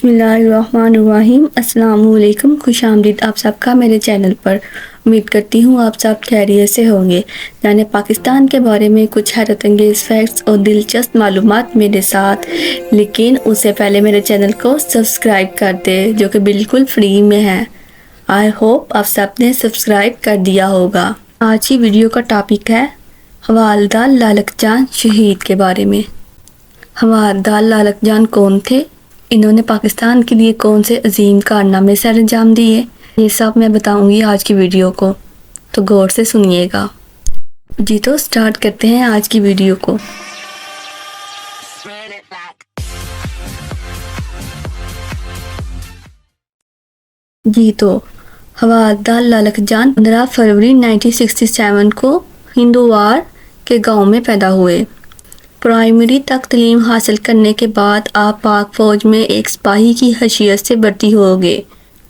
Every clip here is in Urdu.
بسم اللہ الرحمن الرحیم۔ السلام علیکم، خوش آمدید آپ سب کا میرے چینل پر۔ امید کرتی ہوں آپ سب خیریت سے ہوں گے۔ یعنی پاکستان کے بارے میں کچھ حیرت انگیز فیکٹس اور دلچسپ معلومات میرے ساتھ، لیکن اس سے پہلے میرے چینل کو سبسکرائب کر دے جو کہ بالکل فری میں ہے۔ آئی ہوپ آپ سب نے سبسکرائب کر دیا ہوگا۔ آج کی ویڈیو کا ٹاپک ہے حوالدار لالک جان شہید کے بارے میں۔ حوالدار لالک جان کون تھے؟ انہوں نے پاکستان کے لیے کون سے عظیم کارنامے سر انجام دیے؟ یہ سب میں بتاؤں گی آج کی ویڈیو کو، تو غور سے سنیے گا۔ جی تو سٹارٹ کرتے ہیں آج کی ویڈیو کو۔ جی تو حوالدار لالک جان 15 فروری 1967 کو ہندووار کے گاؤں میں پیدا ہوئے۔ پرائمری تک تعلیم حاصل کرنے کے بعد آپ پاک فوج میں ایک سپاہی کی حیثیت سے بھرتی ہو گئے۔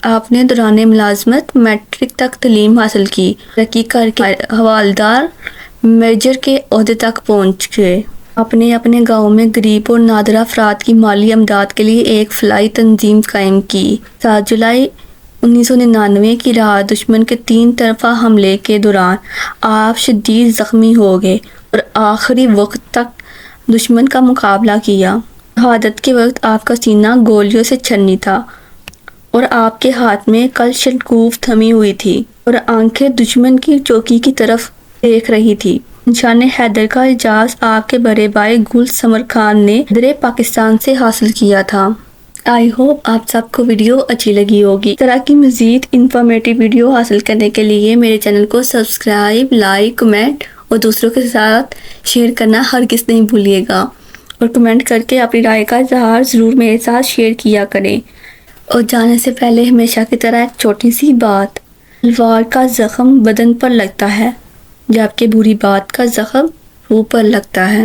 آپ نے دوران ملازمت میٹرک تک تعلیم حاصل کی، ترقی کر کے حوالدار میجر کے عہدے تک پہنچ گئے۔ آپ نے اپنے گاؤں میں غریب اور نادر افراد کی مالی امداد کے لیے ایک فلاحی تنظیم قائم کی۔ 7 جولائی 1999 کی رات دشمن کے 3 طرفہ حملے کے دوران آپ شدید زخمی ہو گئے اور آخری وقت تک دشمن کا مقابلہ کیا۔ شہادت کے وقت آپ کا سینہ گولیوں سے چھنی تھا اور آپ کے ہاتھ میں کلشنکوف تھمی ہوئی تھی اور آنکھیں دشمن کی چوکی کی طرف دیکھ رہی تھی۔ نشان حیدر کا اعزاز آپ کے بڑے بھائی گل سمر خان نے صدر پاکستان سے حاصل کیا تھا۔ آئی ہوپ آپ سب کو ویڈیو اچھی لگی ہوگی۔ اس طرح کی مزید انفارمیٹیو ویڈیو حاصل کرنے کے لیے میرے چینل کو سبسکرائب، لائک، کمنٹ اور دوسروں کے ساتھ شیئر کرنا ہرگز نہیں بھولیے گا، اور کمنٹ کر کے اپنی رائے کا اظہار ضرور میرے ساتھ شیئر کیا کریں۔ اور جانے سے پہلے ہمیشہ کی طرح ایک چھوٹی سی بات، تلوار کا زخم بدن پر لگتا ہے جبکہ بری بات کا زخم روح پر لگتا ہے۔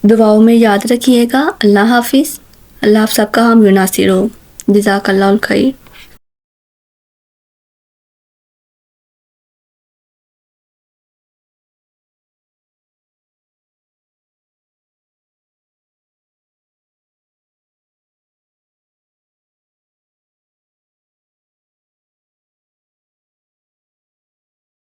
دعاؤں میں یاد رکھیے گا۔ اللہ حافظ۔ اللہ آپ سب کا حامی و ناصر ہو۔ جزاک اللہ الخیر۔